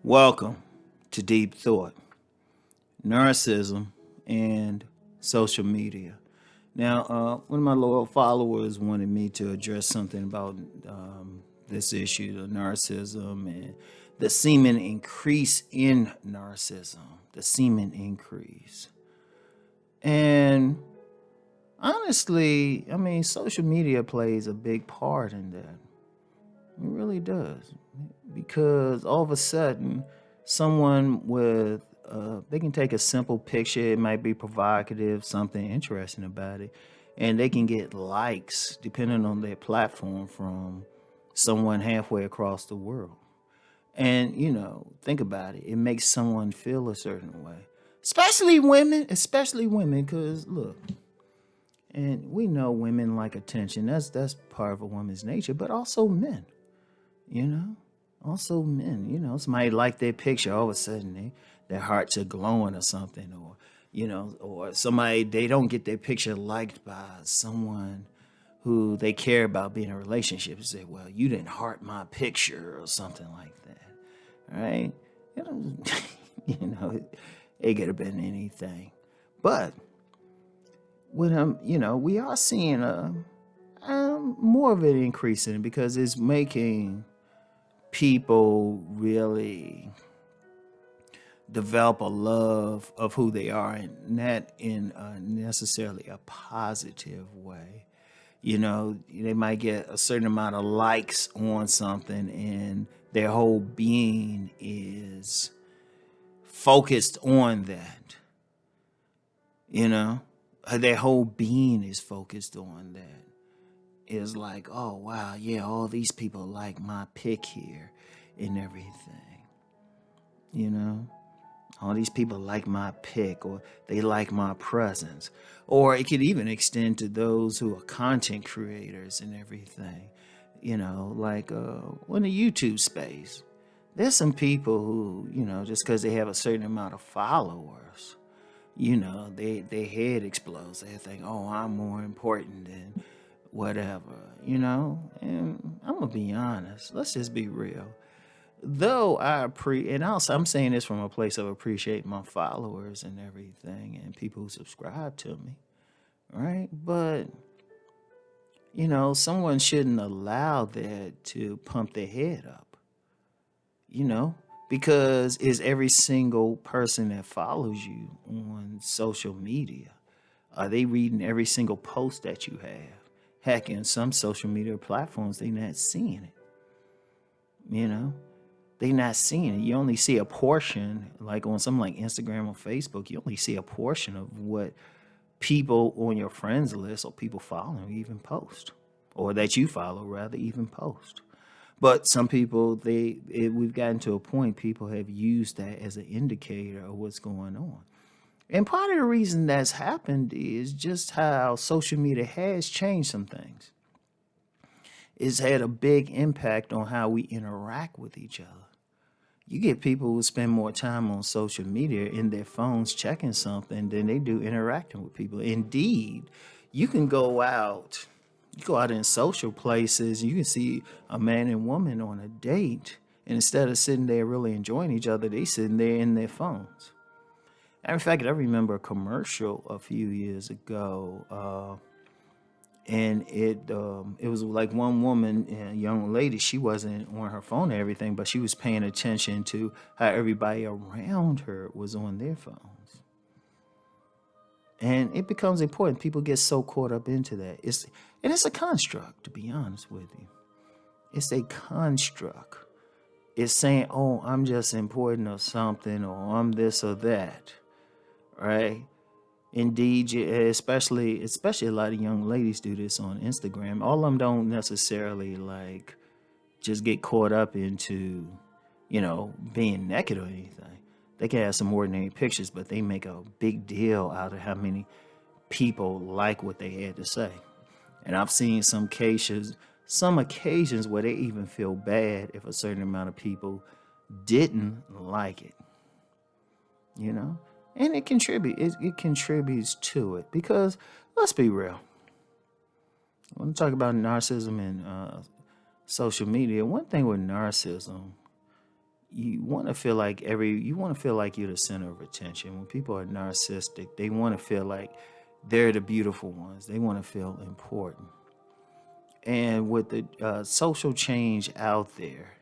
Welcome to Deep Thought, Narcissism, and Social Media. Now, one of my loyal followers wanted me to address something about this issue, the narcissism and the seeming increase in narcissism, the seeming increase. And honestly, I mean, social media plays a big part in that. It really does. Because all of a sudden, someone with, they can take a simple picture, it might be provocative, something interesting about it, and they can get likes, depending on their platform, from someone halfway across the world. And, think about it. It makes someone feel a certain way. Especially women, because look, and we know women like attention. That's part of a woman's nature, but also men, you know? Also men, somebody like their picture, all of a sudden their hearts are glowing or something, or somebody, they don't get their picture liked by someone who they care about being in a relationship and say, well, you didn't heart my picture or something like that, right? It could have been anything. But with we are seeing more of it increasing because it's making people really develop a love of who they are, and not in necessarily a positive way. They might get a certain amount of likes on something and their whole being is focused on that. Their whole being is focused on that. Is like, oh wow, yeah, all these people like my pic here and everything. All these people like my pic, or they like my presence. Or it could even extend to those who are content creators and everything. Like in the YouTube space. There's some people who, just because they have a certain amount of followers, their head explodes. They think, oh, I'm more important than whatever, and I'm gonna be honest, let's just be real. Though I'm saying this from a place of appreciating my followers and everything and people who subscribe to me, right? But someone shouldn't allow that to pump their head up, because is every single person that follows you on social media, are they reading every single post that you have? Heck, in some social media platforms, they're not seeing it. They're not seeing it. You only see a portion, like on something like Instagram or Facebook, you only see a portion of what people on your friends list or people following even post, or that you follow rather even post. But some people, we've gotten to a point, people have used that as an indicator of what's going on. And part of the reason that's happened is just how social media has changed some things. It's had a big impact on how we interact with each other. You get people who spend more time on social media in their phones checking something than they do interacting with people. Indeed, you go out in social places, and you can see a man and woman on a date, and instead of sitting there really enjoying each other, they sitting there in their phones. In fact, I remember a commercial a few years ago, and it was like one woman, a young lady. She wasn't on her phone and everything, but she was paying attention to how everybody around her was on their phones. And it becomes important. People get so caught up into that. It's a construct, to be honest with you. It's a construct. It's saying, oh, I'm just important or something, or I'm this or that. Right? Indeed, especially a lot of young ladies do this on Instagram. All of them don't necessarily like just get caught up into, being naked or anything. They can have some ordinary pictures, but they make a big deal out of how many people like what they had to say. And I've seen some occasions where they even feel bad if a certain amount of people didn't like it, you know? And it contributes to it because let's be real. When we talk about narcissism and social media, one thing with narcissism, you want to feel like you're the center of attention. When people are narcissistic, they want to feel like they're the beautiful ones. They want to feel important. And with the social change out there,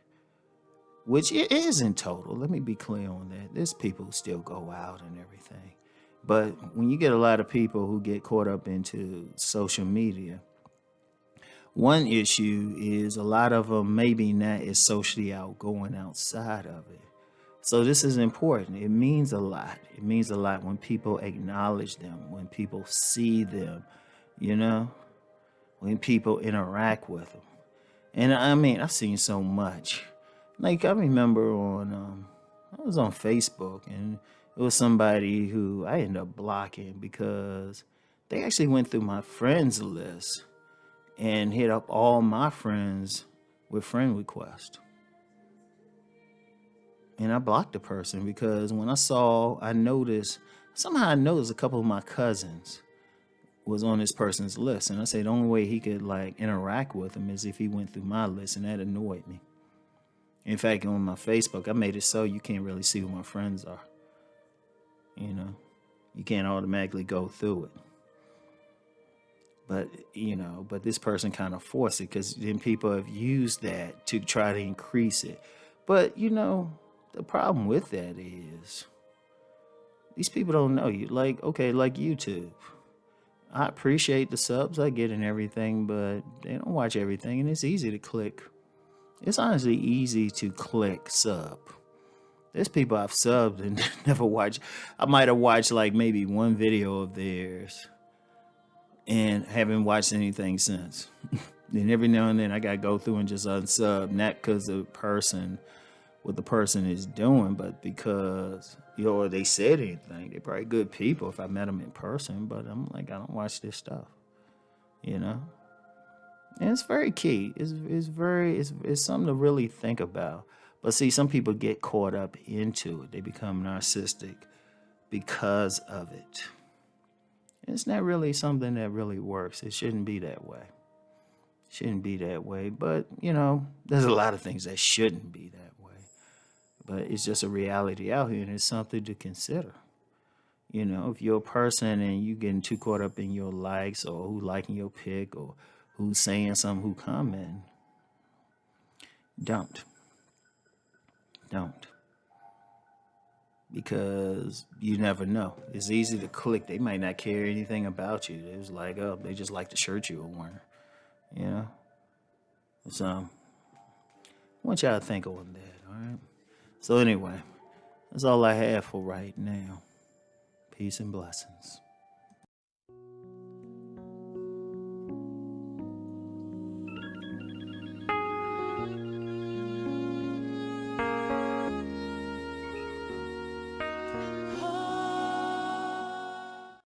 which it isn't total, let me be clear on that. There's people who still go out and everything. But when you get a lot of people who get caught up into social media, one issue is a lot of them maybe not as socially outgoing outside of it. So this is important. It means a lot. It means a lot when people acknowledge them, when people see them, you know, when people interact with them. And I mean, I've seen so much. Like I remember I was on Facebook and it was somebody who I ended up blocking because they actually went through my friends list and hit up all my friends with friend requests. And I blocked the person because when I noticed a couple of my cousins was on this person's list. And I said the only way he could like interact with him is if he went through my list, and that annoyed me. In fact, on my Facebook, I made it so you can't really see who my friends are. You know, you can't automatically go through it. But this person kind of forced it because then people have used that to try to increase it. But, the problem with that is these people don't know you. Like YouTube. I appreciate the subs I get and everything, but they don't watch everything. And it's easy to click. It's honestly easy to click sub. There's people I've subbed and never watched. I might have watched like maybe one video of theirs and haven't watched anything since. Then every now and then I gotta go through and just unsub, not because what the person is doing, but because they said anything. They're probably good people if I met them in person, but I'm like, I don't watch this stuff, And it's very key. It's something to really think about. But see, some people get caught up into it. They become narcissistic because of it. It's not really something that really works. It shouldn't be that way. But, there's a lot of things that shouldn't be that way. But it's just a reality out here, and it's something to consider. If you're a person and you getting too caught up in your likes or who liking your pic or who's saying something, who commenting, don't. Because you never know. It's easy to click. They might not care anything about you. It's like, they just like the shirt you were wearing. So, I want y'all to think on that, all right? So anyway, that's all I have for right now. Peace and blessings.